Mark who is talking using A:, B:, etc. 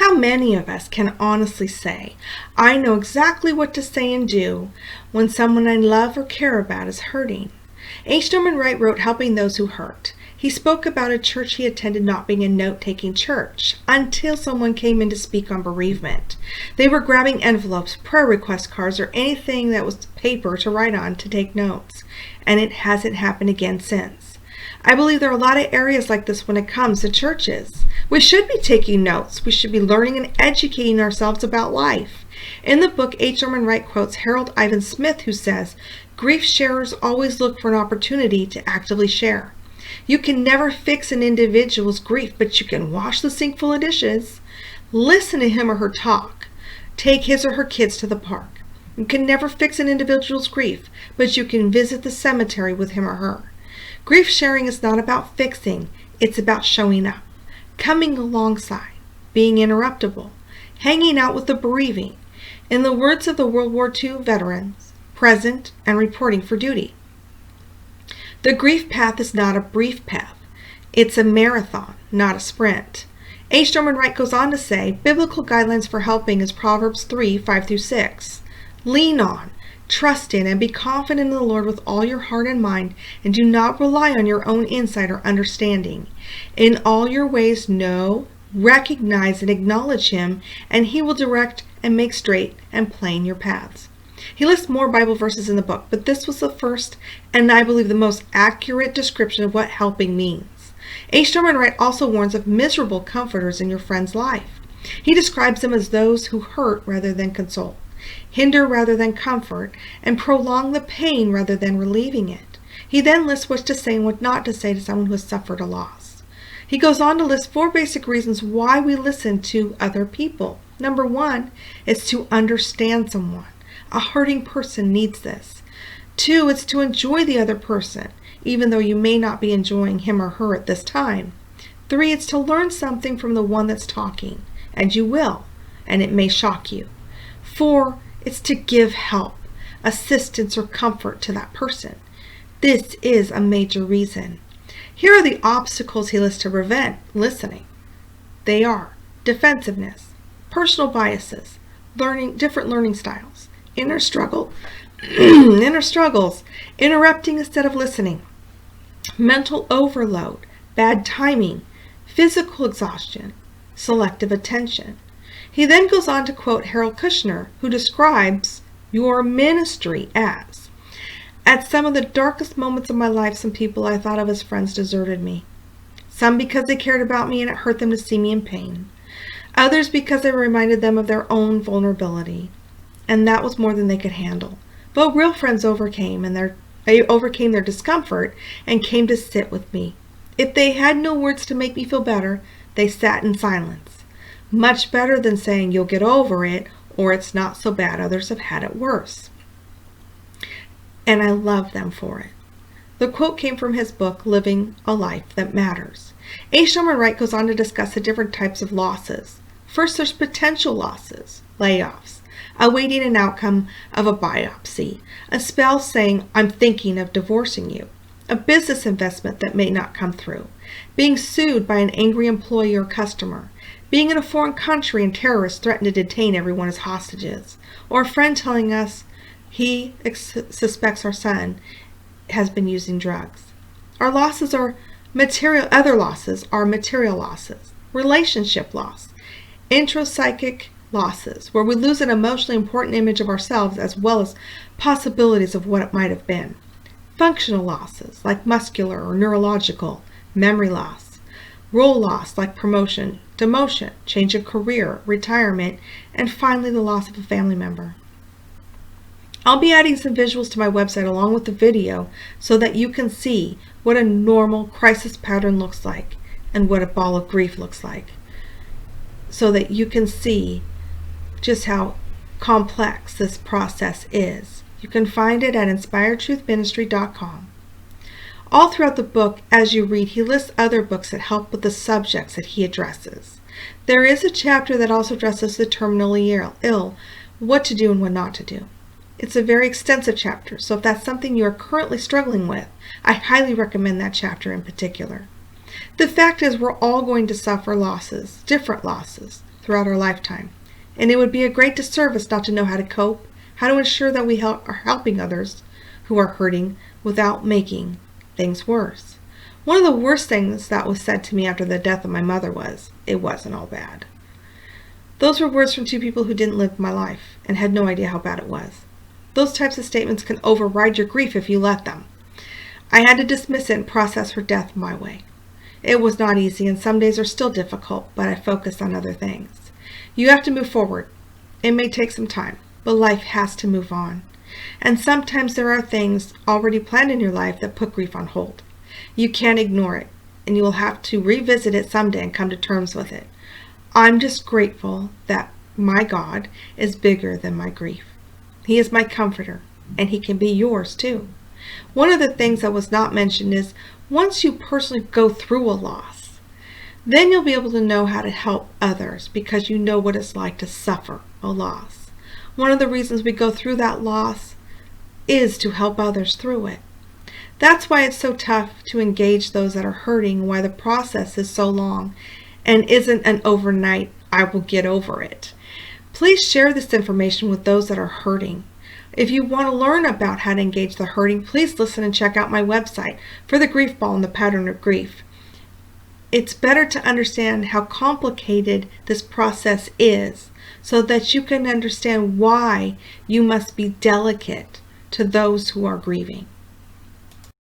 A: How many of us can honestly say, I know exactly what to say and do when someone I love or care about is hurting? H. Norman Wright wrote Helping Those Who Hurt. He spoke about a church he attended not being a note-taking church until someone came in to speak on bereavement. They were grabbing envelopes, prayer request cards, or anything that was paper to write on to take notes, and it hasn't happened again since. I believe there are a lot of areas like this when it comes to churches. We should be taking notes. We should be learning and educating ourselves about life. In the book, H. Norman Wright quotes Harold Ivan Smith, who says, "Grief sharers always look for an opportunity to actively share." You can never fix an individual's grief, but you can wash the sink full of dishes. Listen to him or her talk. Take his or her kids to the park. You can never fix an individual's grief, but you can visit the cemetery with him or her. Grief sharing is not about fixing, it's about showing up, coming alongside, being interruptible, hanging out with the bereaving. In the words of the World War II veterans, present and reporting for duty. The grief path is not a brief path. It's a marathon, not a sprint. H. Norman Wright goes on to say, biblical guidelines for helping is Proverbs 3, 5-6. Lean on, trust in, and be confident in the Lord with all your heart and mind, and do not rely on your own insight or understanding. In all your ways know, recognize, and acknowledge Him, and He will direct and make straight and plain your paths. He lists more Bible verses in the book, but this was the first and I believe the most accurate description of what helping means. H. Norman Wright also warns of miserable comforters in your friend's life. He describes them as those who hurt rather than console, hinder rather than comfort, and prolong the pain rather than relieving it. He then lists what to say and what not to say to someone who has suffered a loss. He goes on to list 4 basic reasons why we listen to other people. Number 1 is to understand someone. A hurting person needs this. 2, it's to enjoy the other person, even though you may not be enjoying him or her at this time. 3, it's to learn something from the one that's talking, and you will, and it may shock you. 4, it's to give help, assistance, or comfort to that person. This is a major reason. Here are the obstacles he lists to prevent listening. They are defensiveness, personal biases, different learning styles, inner struggles, interrupting instead of listening, mental overload, bad timing, physical exhaustion, selective attention. He then goes on to quote Harold Kushner, who describes your ministry as, at some of the darkest moments of my life, some people I thought of as friends deserted me. Some because they cared about me and it hurt them to see me in pain. Others because I reminded them of their own vulnerability. And that was more than they could handle. But real friends overcame their discomfort and came to sit with me. If they had no words to make me feel better, they sat in silence. Much better than saying you'll get over it or it's not so bad, others have had it worse. And I love them for it. The quote came from his book, Living a Life That Matters. H. Norman Wright goes on to discuss the different types of losses. First, there's potential losses, layoffs, awaiting an outcome of a biopsy, a spouse saying, I'm thinking of divorcing you, a business investment that may not come through, being sued by an angry employee or customer, being in a foreign country and terrorists threaten to detain everyone as hostages, or a friend telling us he suspects our son has been using drugs. Other losses are material losses, relationship loss, intrapsychic losses, where we lose an emotionally important image of ourselves as well as possibilities of what it might have been. Functional losses, like muscular or neurological, memory loss, role loss, like promotion, demotion, change of career, retirement, and finally the loss of a family member. I'll be adding some visuals to my website along with the video so that you can see what a normal crisis pattern looks like and what a ball of grief looks like, so that you can see just how complex this process is. You can find it at inspiredtruthministry.com. All throughout the book, as you read, he lists other books that help with the subjects that he addresses. There is a chapter that also addresses the terminally ill, what to do and what not to do. It's a very extensive chapter, so if that's something you are currently struggling with, I highly recommend that chapter in particular. The fact is, we're all going to suffer losses, different losses. throughout our lifetime, and it would be a great disservice not to know how to cope, how to ensure that we are helping others who are hurting without making things worse. One of the worst things that was said to me after the death of my mother was, "It wasn't all bad." Those were words from two people who didn't live my life and had no idea how bad it was. Those types of statements can override your grief if you let them. I had to dismiss it and process her death my way. It was not easy, and some days are still difficult, but I focused on other things. You have to move forward. It may take some time, but life has to move on. And sometimes there are things already planned in your life that put grief on hold. You can't ignore it, and you will have to revisit it someday and come to terms with it. I'm just grateful that my God is bigger than my grief. He is my comforter, and He can be yours too. One of the things that was not mentioned is once you personally go through a loss, then you'll be able to know how to help others because you know what it's like to suffer a loss. One of the reasons we go through that loss is to help others through it. That's why it's so tough to engage those that are hurting, why the process is so long and isn't an overnight, "I will get over it." Please share this information with those that are hurting. If you want to learn about how to engage the hurting, please listen and check out my website for the Grief Ball and the Pattern of Grief. It's better to understand how complicated this process is so that you can understand why you must be delicate to those who are grieving.